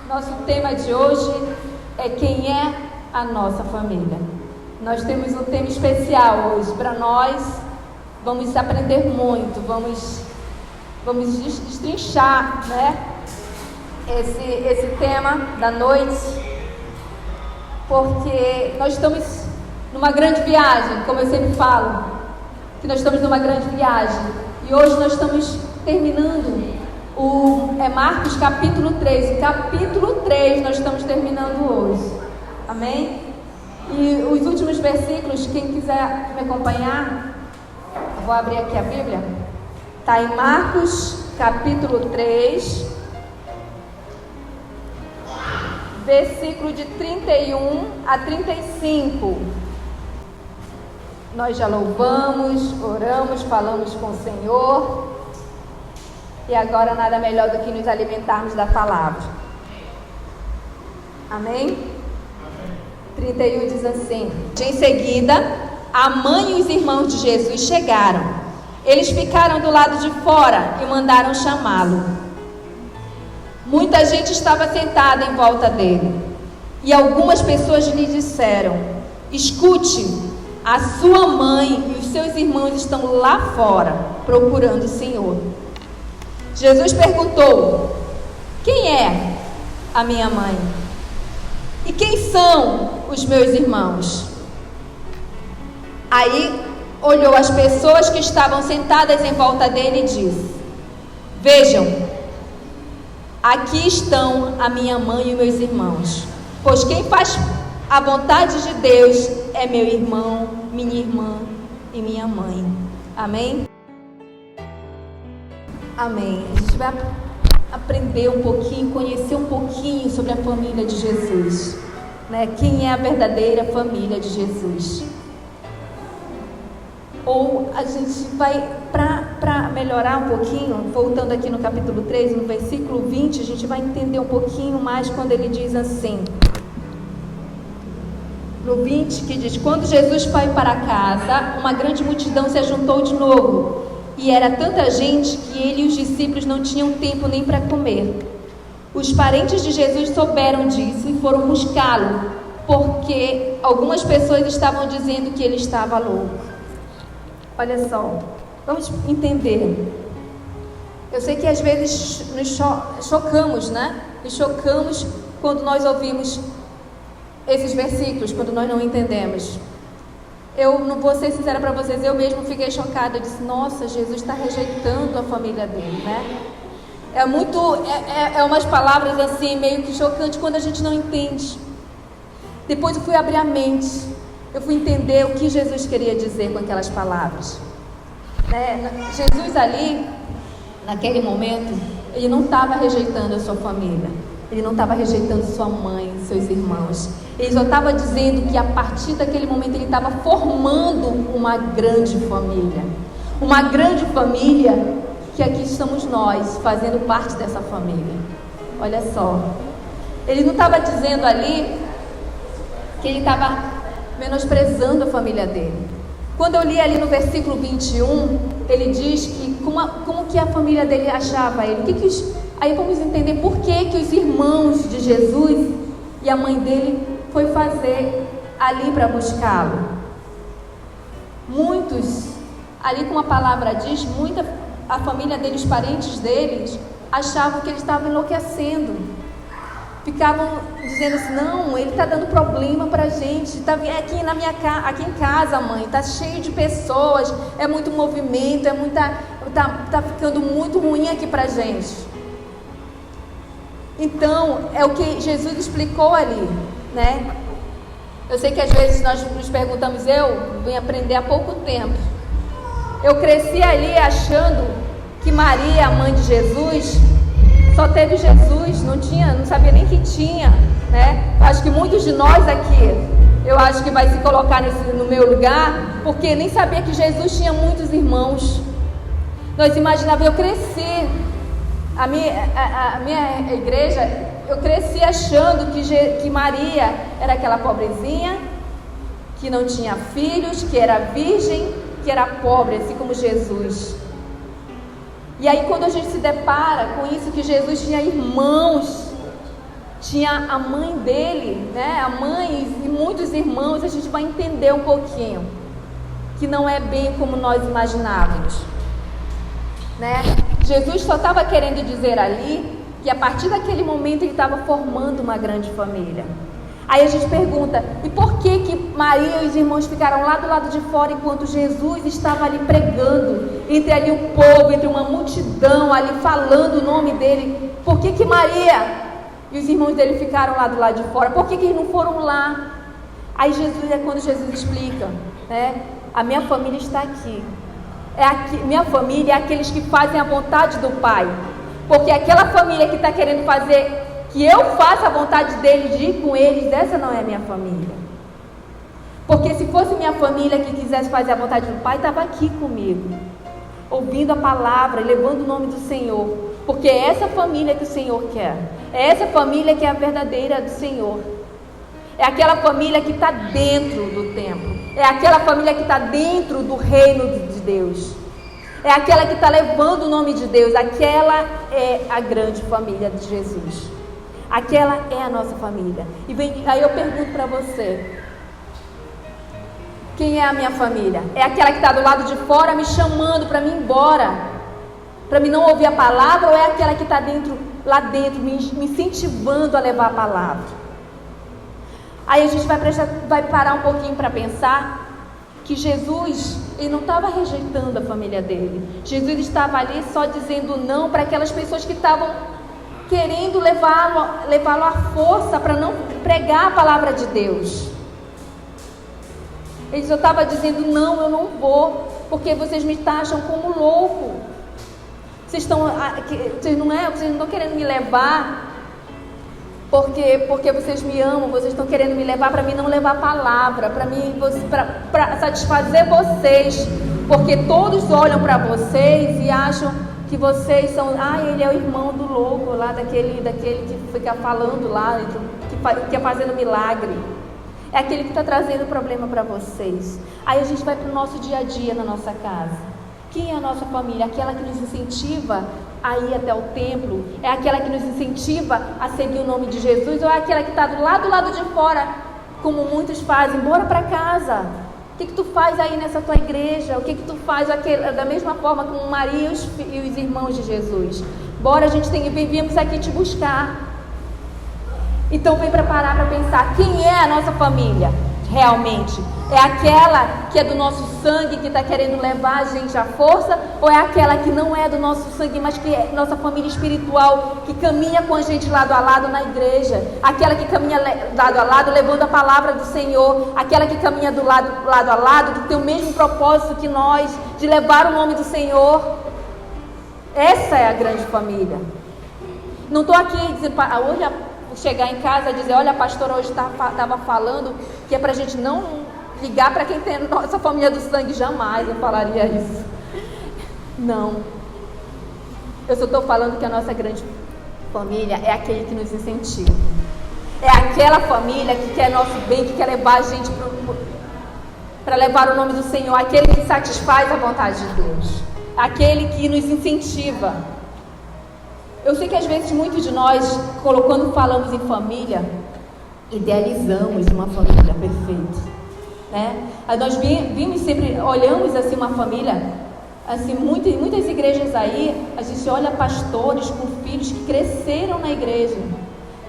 Nosso tema de hoje é quem é a nossa família. Nós temos um tema especial hoje para nós. Vamos aprender muito, vamos destrinchar, né, esse tema da noite, porque nós estamos numa grande viagem, como eu sempre falo, que nós estamos numa grande viagem, e hoje nós estamos terminando Marcos capítulo 3, capítulo 3 nós estamos terminando hoje, amém? E os últimos versículos, quem quiser me acompanhar, eu vou abrir aqui a Bíblia, está em Marcos capítulo 3, versículo de 31 a 35. Nós já louvamos, oramos, falamos com o Senhor, e agora nada melhor do que nos alimentarmos da palavra. Amém? 31 diz assim: em seguida, a mãe e os irmãos de Jesus chegaram. Eles ficaram do lado de fora e mandaram chamá-lo. Muita gente estava sentada em volta dele, e algumas pessoas lhe disseram: escute, a sua mãe e os seus irmãos estão lá fora procurando o Senhor. Jesus perguntou: quem é a minha mãe? E quem são os meus irmãos? Aí olhou as pessoas que estavam sentadas em volta dele e disse: vejam, aqui estão a minha mãe e meus irmãos, pois quem faz a vontade de Deus é meu irmão, minha irmã e minha mãe. Amém? Amém. A gente vai aprender um pouquinho, conhecer um pouquinho sobre a família de Jesus, né? Quem é a verdadeira família de Jesus? Ou a gente vai, para melhorar um pouquinho, voltando aqui no capítulo 3, no versículo 20, a gente vai entender um pouquinho mais quando ele diz assim, no 20, que diz: quando Jesus foi para casa, uma grande multidão se ajuntou de novo, e era tanta gente que ele e os discípulos não tinham tempo nem para comer. Os parentes de Jesus souberam disso e foram buscá-lo, porque algumas pessoas estavam dizendo que ele estava louco. Olha só, vamos entender. Eu sei que às vezes nos chocamos, né? Nos chocamos quando nós ouvimos esses versículos, quando nós não entendemos. Eu não vou ser sincera para vocês, eu mesmo fiquei chocada. Eu disse: nossa, Jesus está rejeitando a família dele, né? É umas palavras assim, meio que chocantes quando a gente não entende. Depois eu fui abrir a mente, eu fui entender o que Jesus queria dizer com aquelas palavras, né? Jesus ali, naquele momento, ele não estava rejeitando a sua família, ele não estava rejeitando sua mãe, seus irmãos. Ele só estava dizendo que a partir daquele momento ele estava formando uma grande família. Uma grande família, que aqui estamos nós, fazendo parte dessa família. Olha só. Ele não estava dizendo ali que ele estava menosprezando a família dele. Quando eu li ali no versículo 21, ele diz que como que a família dele achava ele. Aí vamos entender por que os irmãos de Jesus e a mãe dele foi fazer ali para buscá-lo. Muitos, ali como a palavra diz, a família dele, os parentes deles, achavam que ele estava enlouquecendo. Ficavam dizendo assim: não, ele está dando problema para a gente, está aqui em casa, mãe, está cheio de pessoas, é muito movimento, tá ficando muito ruim aqui para a gente. Então, é o que Jesus explicou ali, né? Eu sei que às vezes nós nos perguntamos, eu vim aprender há pouco tempo. Eu cresci ali achando que Maria, a mãe de Jesus, só teve Jesus, não sabia nem que tinha, né? Acho que muitos de nós aqui, eu acho que vai se colocar no meu lugar, porque nem sabia que Jesus tinha muitos irmãos. Nós imaginávamos, eu cresci, a minha igreja, eu cresci achando que Maria era aquela pobrezinha, que não tinha filhos, que era virgem, que era pobre, assim como Jesus. E aí quando a gente se depara com isso, que Jesus tinha irmãos, tinha a mãe dele, né? A mãe e muitos irmãos. A gente vai entender um pouquinho que não é bem como nós imaginávamos, né? Jesus só estava querendo dizer ali que a partir daquele momento ele estava formando uma grande família. Aí a gente pergunta, e por que Maria e os irmãos ficaram lá do lado de fora enquanto Jesus estava ali pregando, entre ali o povo, entre uma multidão ali falando o nome dele? Por que Maria e os irmãos dele ficaram lá do lado de fora? Por que eles não foram lá? Aí quando Jesus explica, né? A minha família está aqui. Minha família é aqueles que fazem a vontade do Pai. Porque aquela família que está querendo fazer que eu faça a vontade dele, de ir com eles, essa não é a minha família. Porque se fosse minha família que quisesse fazer a vontade do Pai, estava aqui comigo, ouvindo a palavra, levando o nome do Senhor. Porque é essa família que o Senhor quer. É essa família que é a verdadeira do Senhor. É aquela família que está dentro do templo. É aquela família que está dentro do reino de Deus. É aquela que está levando o nome de Deus. Aquela é a grande família de Jesus. Aquela é a nossa família. Aí eu pergunto para você: quem é a minha família? É aquela que está do lado de fora me chamando para mim ir embora, para mim não ouvir a palavra? Ou é aquela que está lá dentro me incentivando a levar a palavra? Aí a gente vai parar um pouquinho para pensar que Jesus, ele não estava rejeitando a família dele. Jesus estava ali só dizendo não para aquelas pessoas que estavam querendo levá-lo à força para não pregar a palavra de Deus. Ele só estava dizendo, não, eu não vou, porque vocês me taxam como louco. Vocês não estão querendo me levar porque vocês me amam, vocês estão querendo me levar para mim não levar a palavra, para satisfazer vocês, porque todos olham para vocês e acham que vocês são, ele é o irmão do louco lá, daquele que fica falando lá, que é fazendo milagre. É aquele que está trazendo problema para vocês. Aí a gente vai para o nosso dia a dia na nossa casa. Quem é a nossa família? Aquela que nos incentiva a ir até o templo? É aquela que nos incentiva a seguir o nome de Jesus? Ou é aquela que está do lado de fora, como muitos fazem? Bora para casa. O que tu faz aí nessa tua igreja? O que tu faz da mesma forma como Maria e os irmãos de Jesus? Bora, a gente viemos aqui te buscar. Então vem preparar para pensar, quem é a nossa família realmente? É aquela que é do nosso sangue, que está querendo levar a gente à força? Ou é aquela que não é do nosso sangue, mas que é nossa família espiritual, que caminha com a gente lado a lado na igreja? Aquela que caminha lado a lado, levando a palavra do Senhor. Aquela que caminha lado a lado, que tem o mesmo propósito que nós, de levar o nome do Senhor. Essa é a grande família. Não estou aqui dizendo, hoje chegar em casa e dizer, olha, a pastora hoje estava falando que é para a gente não ligar para quem tem nossa família do sangue. Jamais eu falaria isso. Não. Eu só estou falando que a nossa grande família é aquele que nos incentiva. É aquela família que quer nosso bem, que quer levar a gente para levar o nome do Senhor. Aquele que satisfaz a vontade de Deus. Aquele que nos incentiva. Eu sei que às vezes muitos de nós, quando falamos em família, idealizamos uma família perfeita, né? Nós vimos sempre, olhamos assim uma família, assim, muitas igrejas aí, a gente olha pastores com filhos que cresceram na igreja,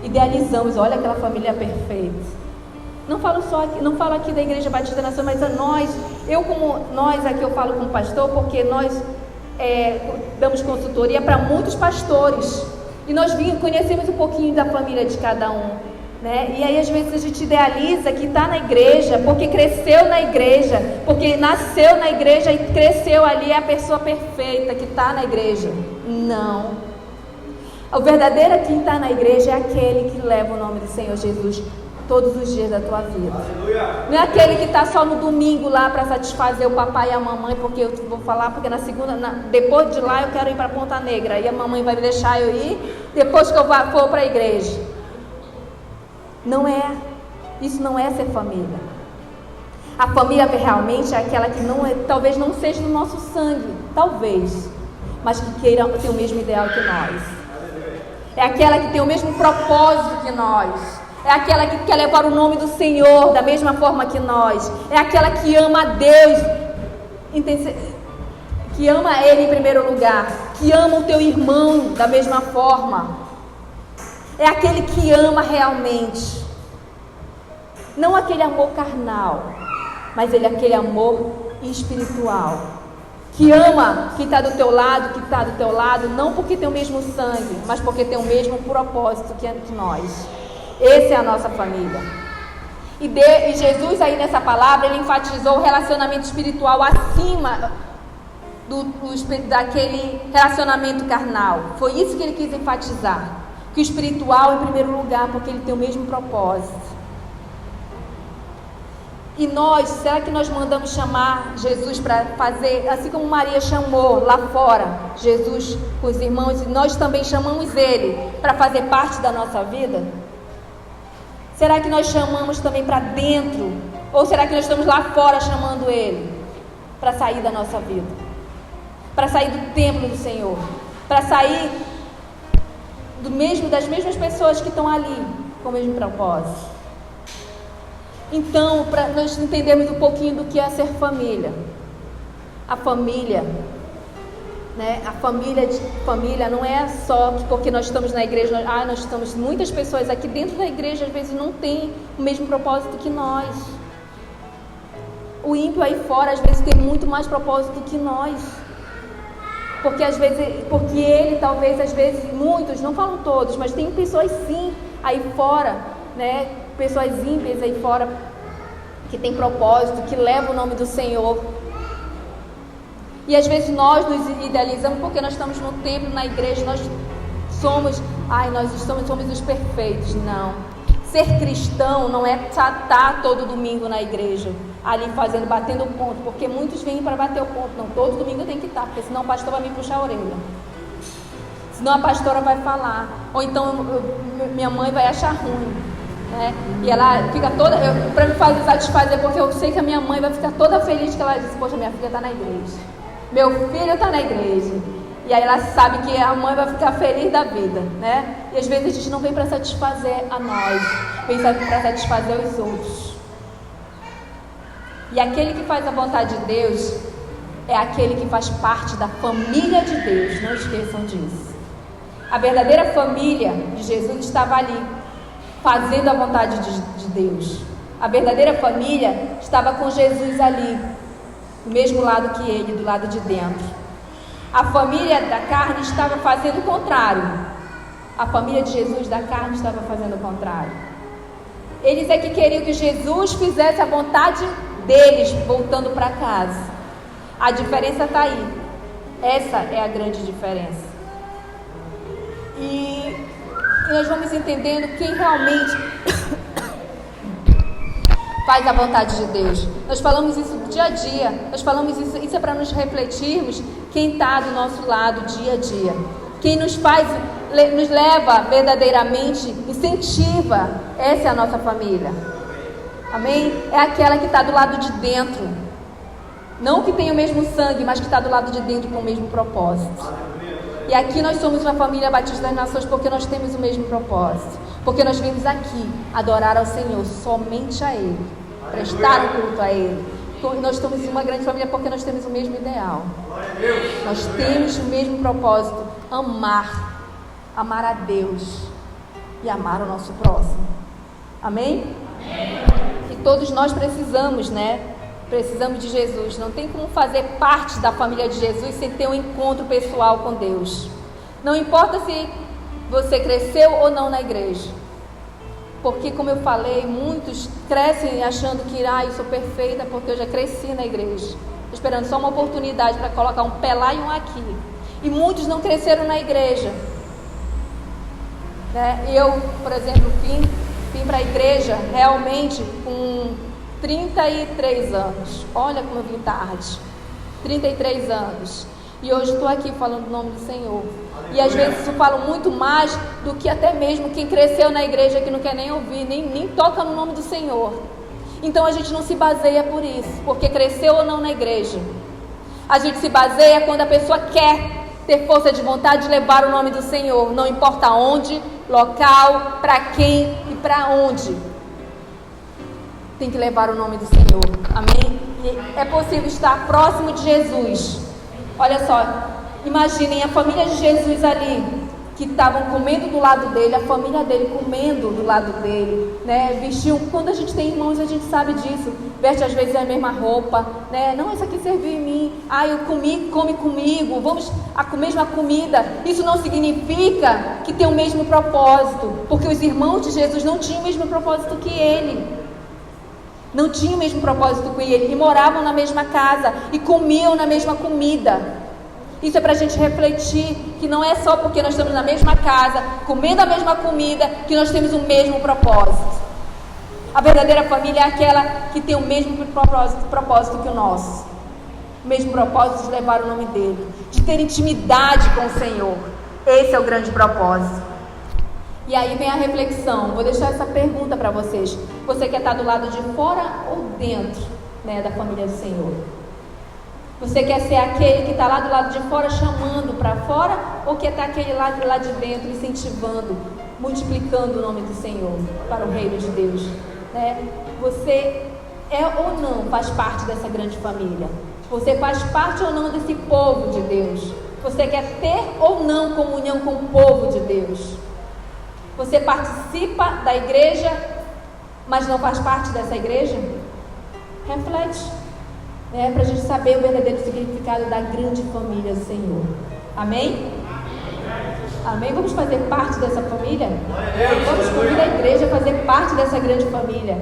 idealizamos, olha aquela família perfeita. Não falo aqui da Igreja Batista Nação, mas nós aqui eu falo como pastor, porque nós damos consultoria para muitos pastores e nós conhecemos um pouquinho da família de cada um, né? E aí às vezes a gente idealiza que está na igreja porque cresceu na igreja, porque nasceu na igreja e cresceu ali, é a pessoa perfeita que está na igreja. Não, o verdadeiro quem está na igreja é aquele que leva o nome do Senhor Jesus todos os dias da tua vida. Não é aquele que está só no domingo lá para satisfazer o papai e a mamãe, porque eu vou falar, porque na segunda, depois de lá eu quero ir para Ponta Negra, e a mamãe vai me deixar eu ir depois que eu for para a igreja. Não é, isso não é ser família. A família realmente é aquela que talvez não seja do nosso sangue, talvez, mas que queira ter o mesmo ideal que nós. É aquela que tem o mesmo propósito que nós. É aquela que quer levar o nome do Senhor da mesma forma que nós. É aquela que ama a Deus, que ama Ele em primeiro lugar, que ama o teu irmão da mesma forma. É aquele que ama realmente. Não aquele amor carnal, mas ele é aquele amor espiritual. Que ama quem está do teu lado, que está do teu lado, não porque tem o mesmo sangue, mas porque tem o mesmo propósito que nós. Essa é a nossa família. E Jesus aí nessa palavra, ele enfatizou o relacionamento espiritual acima daquele relacionamento carnal. Foi isso que ele quis enfatizar. Que o espiritual em primeiro lugar, porque ele tem o mesmo propósito. E nós, será que nós mandamos chamar Jesus para fazer, assim como Maria chamou lá fora, Jesus com os irmãos, e nós também chamamos Ele para fazer parte da nossa vida? Será que nós chamamos também para dentro? Ou será que nós estamos lá fora chamando Ele para sair da nossa vida? Para sair do templo do Senhor? Para sair das mesmas pessoas que estão ali com o mesmo propósito? Então, para nós entendermos um pouquinho do que é ser família. A família, né? A família não é só porque nós estamos na igreja, nós estamos, muitas pessoas aqui dentro da igreja às vezes não tem o mesmo propósito que nós. O ímpio aí fora às vezes tem muito mais propósito que nós. Porque ele talvez, às vezes, muitos, não falam todos, mas tem pessoas sim aí fora, né? Pessoas ímpias aí fora que tem propósito, que levam o nome do Senhor. E às vezes nós nos idealizamos porque nós estamos no templo, na igreja, nós somos os perfeitos. Não. Ser cristão não é estar todo domingo na igreja, ali batendo ponto, porque muitos vêm para bater o ponto. Não, todo domingo tem que estar, porque senão o pastor vai me puxar a orelha. Senão a pastora vai falar, ou então minha mãe vai achar ruim. Né? E ela fica toda, para me satisfazer, porque eu sei que a minha mãe vai ficar toda feliz, que ela diz: poxa, minha filha está na igreja, meu filho está na igreja. E aí ela sabe que a mãe vai ficar feliz da vida, né? E às vezes a gente não vem para satisfazer a nós, vem para satisfazer os outros. E aquele que faz a vontade de Deus é aquele que faz parte da família de Deus. Não esqueçam disso. A verdadeira família de Jesus estava ali, fazendo a vontade de Deus. A verdadeira família estava com Jesus ali, do mesmo lado que ele, do lado de dentro. A família da carne estava fazendo o contrário. A família de Jesus da carne estava fazendo o contrário. Eles é que queriam que Jesus fizesse a vontade deles, voltando para casa. A diferença está aí. Essa é a grande diferença. E nós vamos entendendo quem realmente faz a vontade de Deus. Nós falamos isso dia a dia. Nós falamos isso é para nos refletirmos quem está do nosso lado dia a dia. Quem nos leva verdadeiramente, incentiva. Essa é a nossa família. Amém? É aquela que está do lado de dentro. Não que tenha o mesmo sangue, mas que está do lado de dentro com o mesmo propósito. E aqui nós somos uma família Batista das Nações porque nós temos o mesmo propósito. Porque nós vimos aqui adorar ao Senhor, somente a Ele. Prestar o culto a Ele. Nós somos uma grande família porque nós temos o mesmo ideal. Nós temos o mesmo propósito. Amar a Deus e amar o nosso próximo. Amém? E todos nós precisamos, né? Precisamos de Jesus. Não tem como fazer parte da família de Jesus sem ter um encontro pessoal com Deus. Não importa se você cresceu ou não na igreja. Porque, como eu falei, muitos crescem achando que eu sou perfeita porque eu já cresci na igreja, esperando só uma oportunidade para colocar um pé lá e um aqui. E muitos não cresceram na igreja, né? Eu, por exemplo, vim para a igreja realmente com 33 anos. Olha como eu vim tarde. 33 anos. E hoje estou aqui falando o nome do Senhor. E às vezes eu falo muito mais do que até mesmo quem cresceu na igreja, que não quer nem ouvir, nem toca no nome do Senhor. Então a gente não se baseia por isso, porque cresceu ou não na igreja. A gente se baseia quando a pessoa quer ter força de vontade de levar o nome do Senhor, não importa onde, local, para quem e para onde. Tem que levar o nome do Senhor, amém? E é possível estar próximo de Jesus. Olha só, imaginem a família de Jesus ali, que estavam comendo do lado dele, a família dele comendo do lado dele, né? Vestiam, quando a gente tem irmãos, a gente sabe disso, veste às vezes a mesma roupa, né? Não, isso aqui serviu em mim, eu comi, come comigo, vamos a mesma comida. Isso não significa que tem o mesmo propósito, porque os irmãos de Jesus não tinham o mesmo propósito que ele. Não tinham o mesmo propósito que ele, e moravam na mesma casa, e comiam na mesma comida. Isso é para a gente refletir, que não é só porque nós estamos na mesma casa, comendo a mesma comida, que nós temos o mesmo propósito. A verdadeira família é aquela que tem o mesmo propósito que o nosso. O mesmo propósito de levar o nome dele, de ter intimidade com o Senhor. Esse é o grande propósito. E aí vem a reflexão. Vou deixar essa pergunta para vocês. Você quer estar do lado de fora ou dentro, né, da família do Senhor? Você quer ser aquele que está lá do lado de fora chamando para fora, ou quer estar aquele lá de dentro incentivando, multiplicando o nome do Senhor para o reino de Deus, né? Você é ou não faz parte dessa grande família? Você faz parte ou não desse povo de Deus? Você quer ter ou não comunhão com o povo de Deus? Você participa da igreja, mas não faz parte dessa igreja? Reflete, né, para a gente saber o verdadeiro significado da grande família do Senhor. Amém? Amém? Vamos fazer parte dessa família? Vamos convidar a igreja a fazer parte dessa grande família.